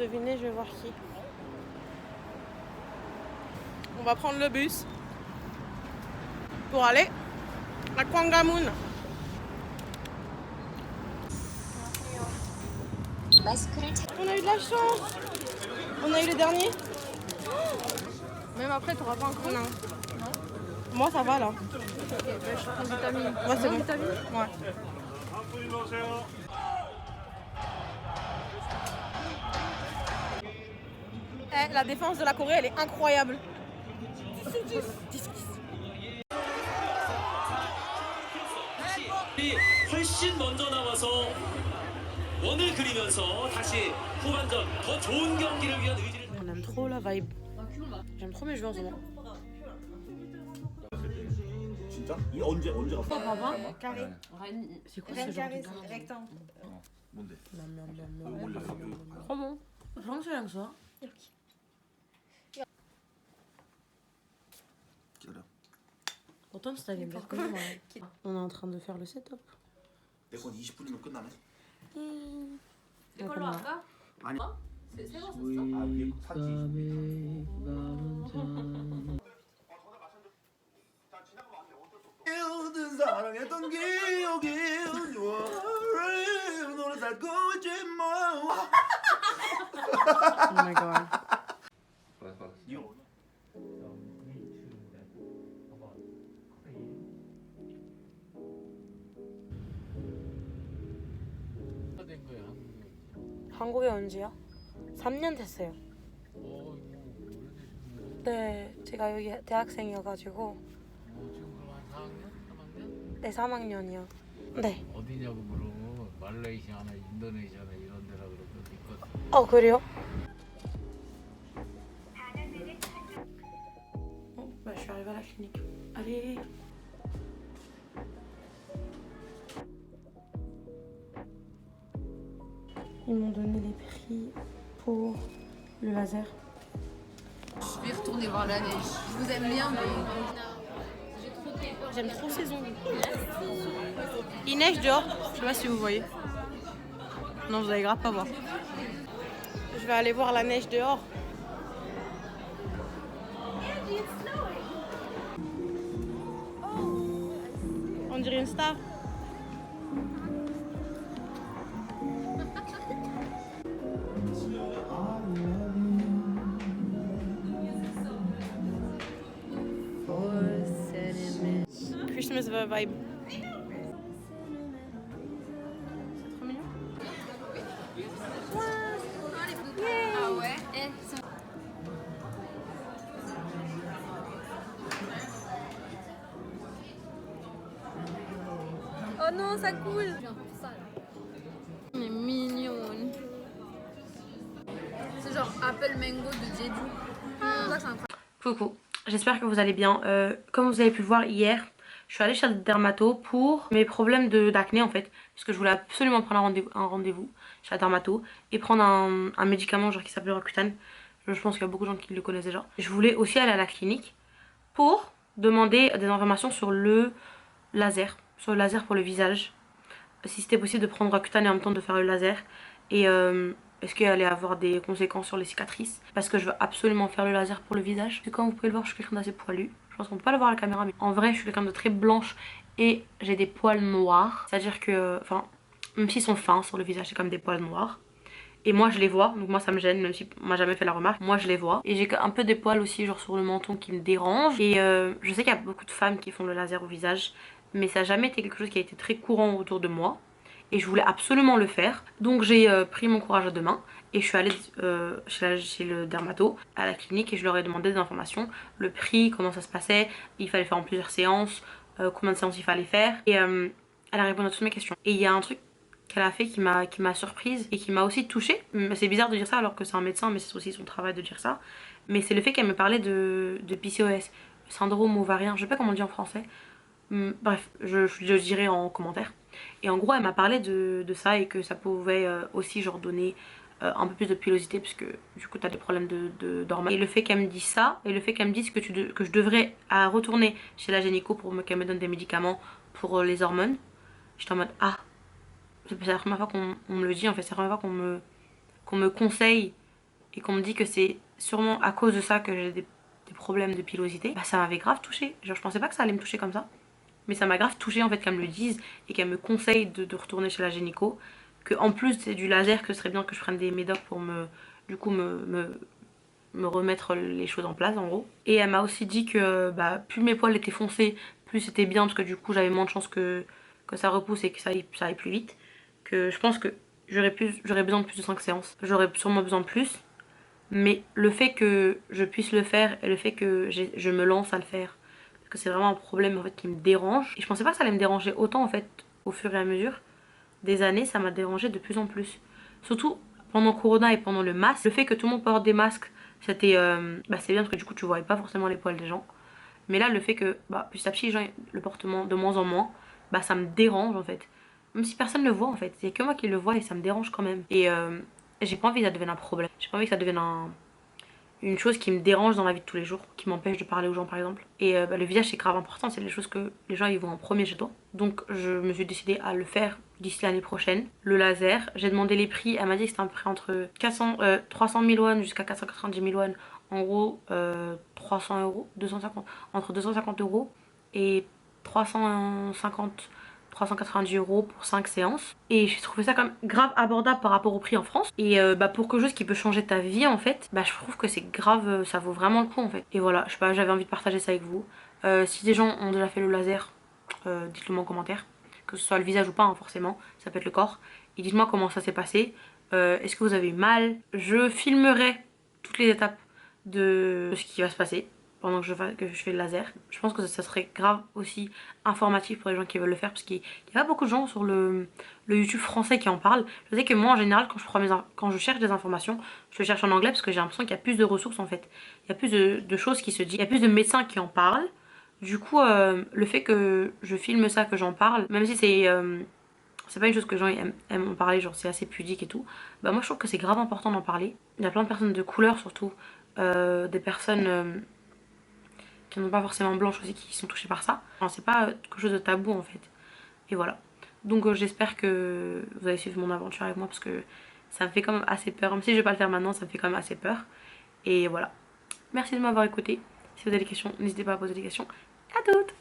Devinez, je vais voir qui. On va prendre le bus pour aller à Kwangamun. On a eu de la chance. On a eu les derniers. Même après, t'auras pas un creux? Non. Moi, ça va là. Ok, bah, je prends vitamine. Ouais, c'est bon. Vitamine? Ouais. Eh, la défense de la Corée, elle est incroyable. 10. 훨씬 먼저 나와서 원을 그리면서 다시 후반전 더 좋은 경기를 위한 의지를. On aime trop la vibe. J'aime trop mes joueurs en ce moment. 진짜? 이 언제 갔어? 봐봐. Carré. C'est quoi ce genre Carré, de gars? rectangle. 뭔데? Trop bon. Vraiment, c'est rien que ça. 기다려. Pourtant, c'est allé bien. On est en train de faire le setup. 내 건 20분이면 끝나네. 이걸로 할까? 아니. 새거 썼어? 아 위에 산지. 모든 사랑했던 기억이 좋아. 너를 살고 있지 뭐. Oh my god. 된 거야, 한국에 온 지요? 3년 됐어요. 네, 제가 여기 대학생이어가지고. 지금 그럼 한 4학년? 3학년? 네, 3학년이요. 네. 어디냐고 물으면 말레이시아나 인도네시아나 이런 데라 그러면 있거든. 그래요? Bah, je suis arrivée à la clinique. Allez. Ils m'ont donné les prix pour le laser. Je vais retourner voir la neige. Je vous aime bien, mais... J'aime trop ces ongles. Il neige dehors. Je sais pas si vous voyez. Non, vous allez grave pas voir. Je vais aller voir la neige dehors. On dirait une star. Christmas vibe. C'est trop mignon. Ah ouais? Oh non, ça coule! Elle est mignonne. C'est genre Apple Mango de Jeju. Ça, c'est incroyable. Coucou, j'espère que vous allez bien. Comme vous avez pu le voir hier, je suis allée chez le dermato pour mes problèmes d'acné en fait. Parce que je voulais absolument prendre un rendez-vous chez la dermato et prendre un médicament genre qui s'appelle Roaccutane. Je pense qu'il y a beaucoup de gens qui le connaissent déjà. Je voulais aussi aller à la clinique pour demander des informations sur le laser. Sur le laser pour le visage. Si c'était possible de prendre Roaccutane et en même temps de faire le laser. Et est-ce qu'il allait avoir des conséquences sur les cicatrices? Parce que je veux absolument faire le laser pour le visage. Et comme vous pouvez le voir, je suis quelqu'un d'assez poilu. Je pense qu'on peut pas le voir à la caméra, mais en vrai, je suis quelqu'un de très blanche et j'ai des poils noirs. C'est-à-dire que, enfin, même s'ils sont fins sur le visage, c'est comme des poils noirs. Et moi, je les vois, donc moi, ça me gêne, même si on m'a jamais fait la remarque. Moi, je les vois. Et j'ai un peu des poils aussi, genre sur le menton, qui me dérangent. Et je sais qu'il y a beaucoup de femmes qui font le laser au visage, mais ça n'a jamais été quelque chose qui a été très courant autour de moi. Et je voulais absolument le faire. Donc j'ai pris mon courage à deux mains et je suis allée chez le dermato à la clinique et je leur ai demandé des informations. Le prix, comment ça se passait, il fallait faire en plusieurs séances, combien de séances il fallait faire. Et elle a répondu à toutes mes questions. Et il y a un truc qu'elle a fait qui m'a surprise et qui m'a aussi touchée. C'est bizarre de dire ça alors que c'est un médecin, mais c'est aussi son travail de dire ça. Mais c'est le fait qu'elle me parlait de PCOS, syndrome ovarien, je sais pas comment on dit en français. Bref, je dirai en commentaire. Et en gros, elle m'a parlé de ça et que ça pouvait aussi genre donner un peu plus de pilosité puisque du coup t'as des problèmes d'hormones. Et le fait qu'elle me dise ça et le fait qu'elle me dise que je devrais retourner chez la gynéco pour qu'elle me donne des médicaments pour les hormones, j'étais en mode ah, c'est la première fois qu'on me le dit en fait, c'est la première fois qu'on me conseille et qu'on me dit que c'est sûrement à cause de ça que j'ai des problèmes de pilosité, bah ça m'avait grave touchée. Genre je pensais pas que ça allait me toucher comme ça, mais ça m'a grave touchée en fait qu'elle me le dise et qu'elle me conseille de retourner chez la gynéco, que en plus c'est du laser, que ce serait bien que je prenne des médocs pour me remettre les choses en place en gros. Et elle m'a aussi dit que bah, plus mes poils étaient foncés, plus c'était bien parce que du coup j'avais moins de chances que ça repousse et que ça aille plus vite. Que je pense que j'aurais besoin de plus de 5 séances. J'aurais sûrement besoin de plus. Mais le fait que je puisse le faire et le fait que je me lance à le faire, parce que c'est vraiment un problème en fait qui me dérange. Et je pensais pas que ça allait me déranger autant en fait au fur et à mesure des années, ça m'a dérangé de plus en plus. Surtout pendant Corona et pendant le masque, le fait que tout le monde porte des masques, c'était c'est bien parce que du coup tu voyais pas forcément les poils des gens. Mais là le fait que petit à petit les gens le portent de moins en moins, ça me dérange en fait. Même si personne ne le voit en fait, c'est que moi qui le vois et ça me dérange quand même. Et j'ai pas envie que ça devienne un problème. J'ai pas envie que ça devienne une chose qui me dérange dans la vie de tous les jours, qui m'empêche de parler aux gens par exemple. Et le visage c'est grave important, c'est les choses que les gens ils voient en premier chez toi. Donc je me suis décidée à le faire d'ici l'année prochaine. Le laser, j'ai demandé les prix, elle m'a dit que c'était un prix entre 300 000 won jusqu'à 490 000 won. En gros 300 euros, 250, entre 250 euros et 390 euros pour 5 séances. Et j'ai trouvé ça quand même grave abordable par rapport au prix en France. Et pour quelque chose qui peut changer ta vie en fait, je trouve que c'est grave, ça vaut vraiment le coup en fait. Et voilà, je sais pas, j'avais envie de partager ça avec vous. Si des gens ont déjà fait le laser, dites-le moi en commentaire. Que ce soit le visage ou pas, hein, forcément, ça peut être le corps. Et dites-moi comment ça s'est passé. Est-ce que vous avez eu mal? Je filmerai toutes les étapes de ce qui va se passer pendant que je fais le laser. Je pense que ça serait grave aussi informatif pour les gens qui veulent le faire, parce qu'il n'y a pas beaucoup de gens sur le YouTube français qui en parlent. Je sais que moi en général quand je cherche des informations, je cherche en anglais parce que j'ai l'impression qu'il y a plus de ressources en fait. Il y a plus de choses qui se disent, il y a plus de médecins qui en parlent. Du coup le fait que je filme ça, que j'en parle, même si c'est pas une chose que les gens aiment en parler, genre c'est assez pudique et tout, moi je trouve que c'est grave important d'en parler. Il y a plein de personnes de couleur surtout, des personnes qui n'ont pas forcément blanches aussi qui sont touchées par ça. Enfin, c'est pas quelque chose de tabou en fait. Et voilà. Donc j'espère que vous allez suivre mon aventure avec moi parce que ça me fait quand même assez peur. Même si je vais pas le faire maintenant, ça me fait quand même assez peur. Et voilà. Merci de m'avoir écouté. Si vous avez des questions, n'hésitez pas à poser des questions. À toutes!